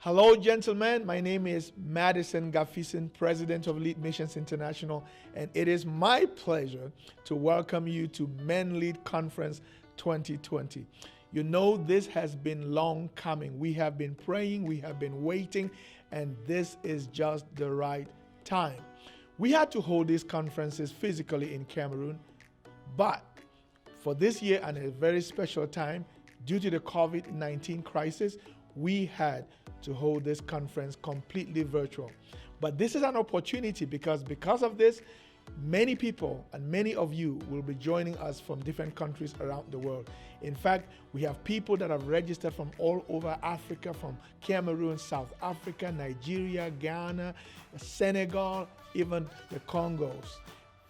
Hello, gentlemen. My name is Madison Gaffisin, President of LEAD Missions International, and it is my pleasure to welcome you to MenLEAD Conference 2020. You know, this has been long coming. We have been praying, we have been waiting, and this is just the right time. We had to hold these conferences physically in Cameroon, but for this year and a very special time, due to the COVID-19 crisis, we had to hold this conference completely virtual. But this is an opportunity because of this, many people and many of you will be joining us from different countries around the world. In fact, we have people that have registered from all over Africa, from Cameroon, South Africa, Nigeria, Ghana, Senegal, even the Congos.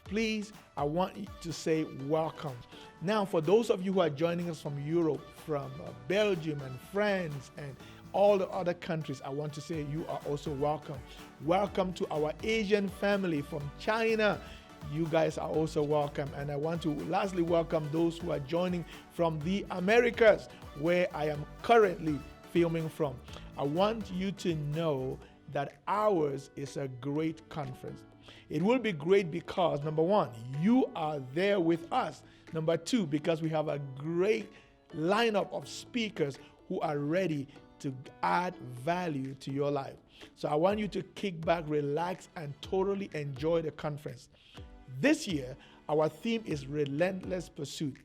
Please, I want you to say welcome. Now, for those of you who are joining us from Europe, from Belgium and France and all the other countries, I want to say you are also welcome. Welcome to our Asian family from China. You guys are also welcome. And I want to lastly welcome those who are joining from the Americas, where I am currently filming from. I want you to know that ours is a great conference. It will be great because, number one, you are there with us. Number two, because we have a great lineup of speakers who are ready to add value to your life. So I want you to kick back, relax, and totally enjoy the conference. This year, our theme is Relentless Pursuit.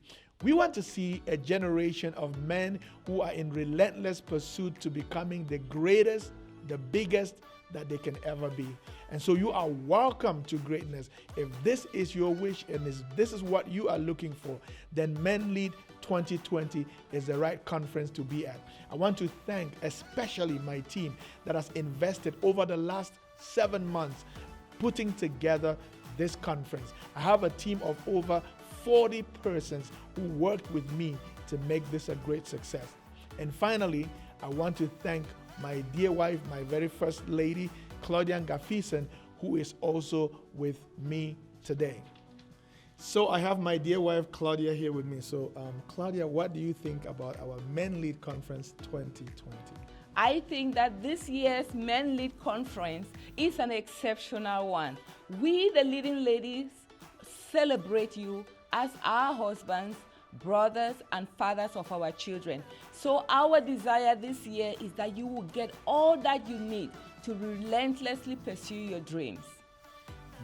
We want to see a generation of men who are in relentless pursuit to becoming the greatest, the biggest that they can ever be. And so you are welcome to greatness. If this is your wish and this is what you are looking for, then MenLEAD 2020 is the right conference to be at. I want to thank especially my team that has invested over the last 7 months putting together this conference. I have a team of over 40 persons who worked with me to make this a great success. And finally, I want to thank my dear wife, my very first lady, Claudia Gaffisin, who is also with me today. So I have my dear wife, Claudia, here with me. So Claudia, what do you think about our MenLEAD Conference 2020? I think that this year's MenLEAD Conference is an exceptional one. We, the leading ladies, celebrate you as our husbands, brothers, and fathers of our children. So our desire this year is that you will get all that you need to relentlessly pursue your dreams.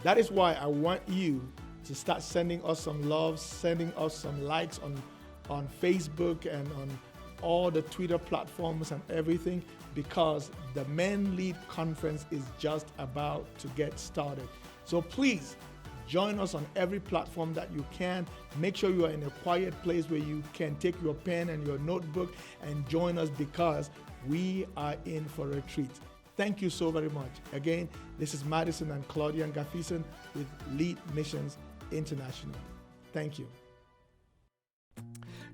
That is why I want you to start sending us some love, sending us some likes on Facebook and on all the Twitter platforms and everything, because the MenLEAD Conference is just about to get started. So please, join us on every platform that you can. Make sure you are in a quiet place where you can take your pen and your notebook and join us, because we are in for a treat. Thank you so very much. Again, this is Madison and Claudia Gaffisin with LEAD Missions International. Thank you.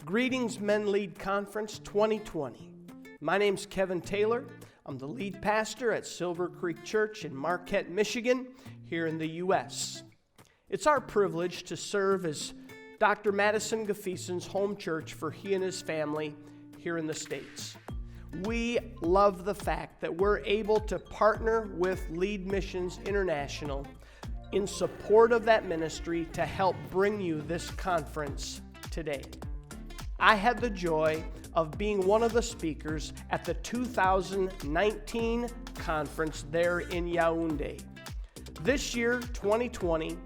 Greetings, MenLEAD Conference 2020. My name's Kevin Taylor. I'm the lead pastor at Silver Creek Church in Marquette, Michigan, here in the U.S. It's our privilege to serve as Dr. Madison Gaffisin's home church for he and his family here in the States. We love the fact that we're able to partner with LEAD Missions International in support of that ministry to help bring you this conference today. I had the joy of being one of the speakers at the 2019 conference there in Yaoundé. This year, 2020,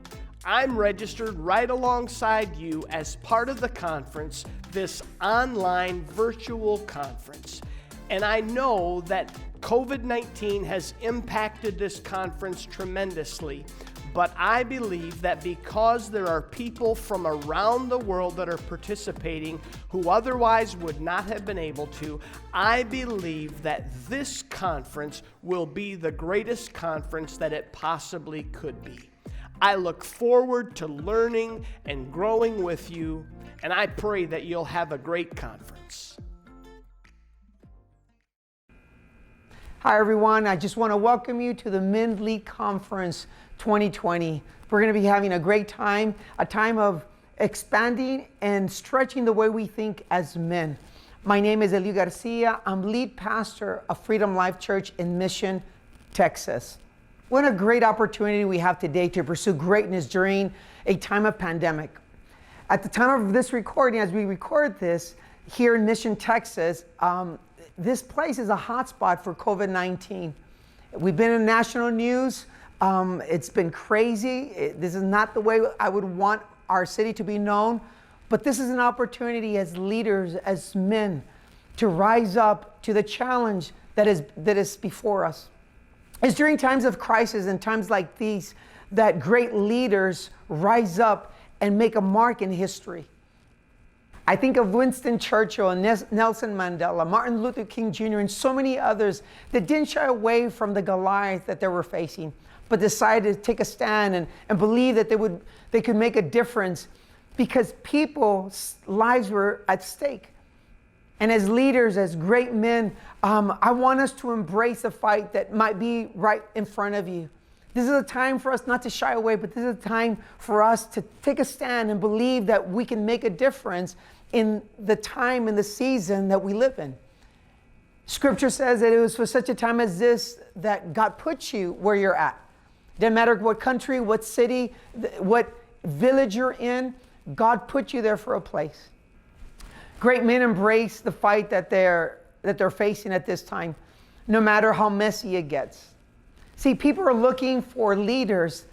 I'm registered right alongside you as part of the conference, this online virtual conference. And I know that COVID-19 has impacted this conference tremendously, but I believe that because there are people from around the world that are participating who otherwise would not have been able to, I believe that this conference will be the greatest conference that it possibly could be. I look forward to learning and growing with you, and I pray that you'll have a great conference. Hi everyone, I just want to welcome you to the MenLEAD Conference 2020. We're going to be having a great time, a time of expanding and stretching the way we think as men. My name is Elio Garcia. I'm lead pastor of Freedom Life Church in Mission, Texas. What a great opportunity we have today to pursue greatness during a time of pandemic. At the time of this recording, as we record this here in Mission, Texas, this place is a hotspot for COVID-19. We've been in national news. It's been crazy. This is not the way I would want our city to be known. But this is an opportunity as leaders, as men, to rise up to the challenge that is before us. It's during times of crisis and times like these that great leaders rise up and make a mark in history. I think of Winston Churchill and Nelson Mandela, Martin Luther King Jr., and so many others that didn't shy away from the Goliath that they were facing, but decided to take a stand and believe that they could make a difference, because people's lives were at stake. And as leaders, as great men, I want us to embrace the fight that might be right in front of you. This is a time for us not to shy away, but this is a time for us to take a stand and believe that we can make a difference in the time and the season that we live in. Scripture says that it was for such a time as this that God put you where you're at. Doesn't matter what country, what city, what village you're in, God put you there for a place. Great men embrace the fight that they're facing at this time, no matter how messy it gets. See, people are looking for leaders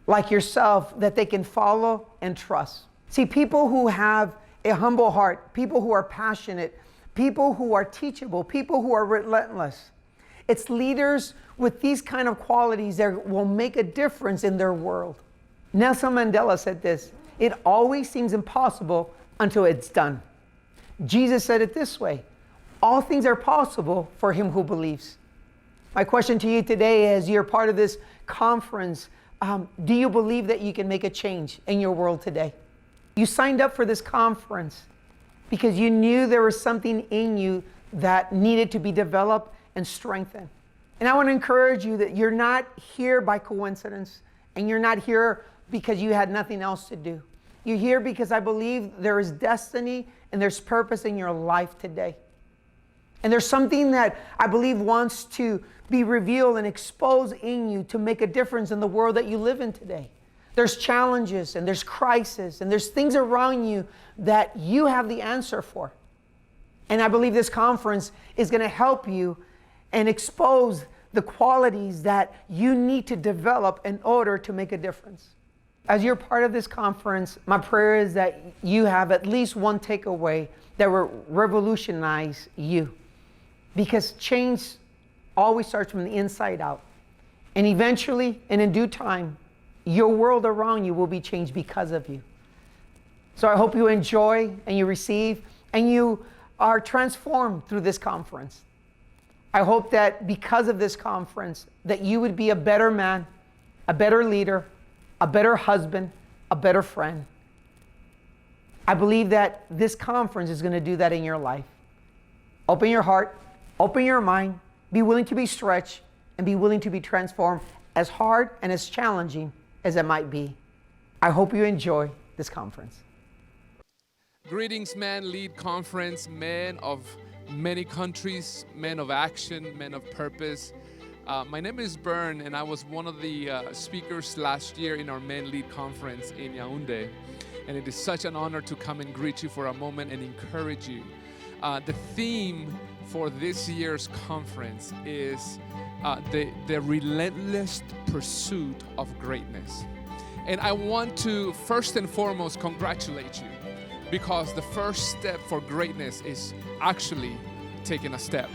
like yourself that they can follow and trust. See, people who have a humble heart, people who are passionate, people who are teachable, people who are relentless. It's leaders with these kind of qualities that will make a difference in their world. Nelson Mandela said this: "It always seems impossible until it's done." Jesus said it this way: "All things are possible for him who believes." My question to you today, as you're part of this conference, do you believe that you can make a change in your world today? You signed up for this conference because you knew there was something in you that needed to be developed and strengthened. And I want to encourage you that you're not here by coincidence, and you're not here because you had nothing else to do. You're here because I believe there is destiny and there's purpose in your life today. And there's something that I believe wants to be revealed and exposed in you to make a difference in the world that you live in today. There's challenges and there's crisis and there's things around you that you have the answer for. And I believe this conference is going to help you and expose the qualities that you need to develop in order to make a difference. As you're part of this conference, my prayer is that you have at least one takeaway that will revolutionize you. Because change always starts from the inside out. And eventually, and in due time, your world around you will be changed because of you. So I hope you enjoy and you receive and you are transformed through this conference. I hope that because of this conference, that you would be a better man, a better leader, a better husband, a better friend. I believe that this conference is going to do that in your life. Open your heart, open your mind, be willing to be stretched, and be willing to be transformed, as hard and as challenging as it might be. I hope you enjoy this conference. Greetings, MenLEAD Conference, men of many countries, men of action, men of purpose. My name is Bern, and I was one of the speakers last year in our MenLEAD Conference in Yaoundé. And it is such an honor to come and greet you for a moment and encourage you. The theme for this year's conference is the relentless pursuit of greatness. And I want to first and foremost congratulate you, because the first step for greatness is actually taking a step.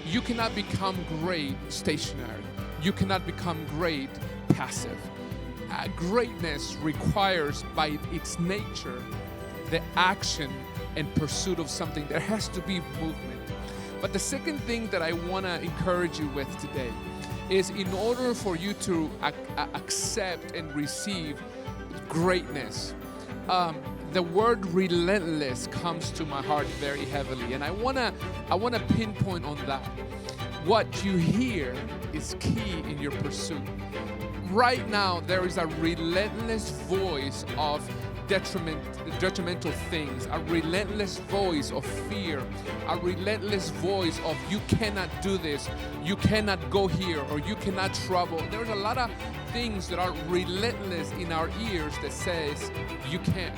You cannot become great stationary. You cannot become great passive. Greatness requires, by its nature, the action and pursuit of something. There has to be movement. But the second thing that I want to encourage you with today is, in order for you to accept and receive greatness, the word relentless comes to my heart very heavily, and I wanna pinpoint on that. What you hear is key in your pursuit. Right now, there is a relentless voice of detrimental things, a relentless voice of fear, a relentless voice of you cannot do this, you cannot go here, or you cannot travel. There's a lot of things that are relentless in our ears that says you can't.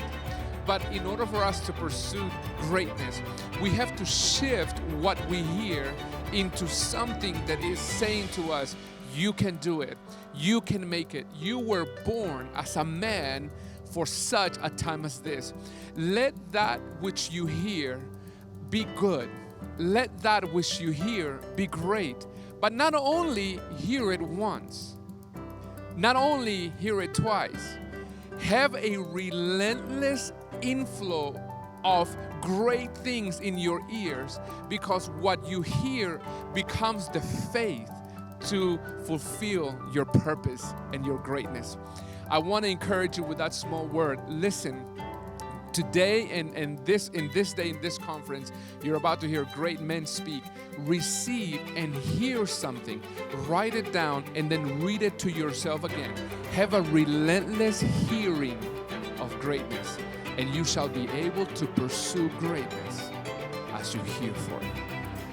But in order for us to pursue greatness, we have to shift what we hear into something that is saying to us, you can do it, you can make it, you were born as a man for such a time as this. Let that which you hear be good. Let that which you hear be great. But not only hear it once, not only hear it twice, have a relentless inflow of great things in your ears, because what you hear becomes the faith to fulfill your purpose and your greatness. I want to encourage you with that small word. Listen, today and in this day, in this conference, you're about to hear great men speak. Receive and hear something. Write it down and then read it to yourself again. Have a relentless hearing of greatness, and you shall be able to pursue greatness as you hear for it.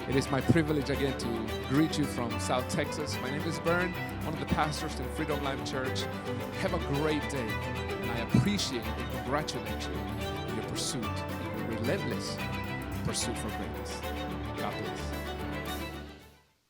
It is my privilege again to greet you from South Texas. My name is Bern, one of the pastors in Freedom Life Church. Have a great day, and I appreciate and congratulate you in your pursuit, your relentless pursuit for greatness. God bless.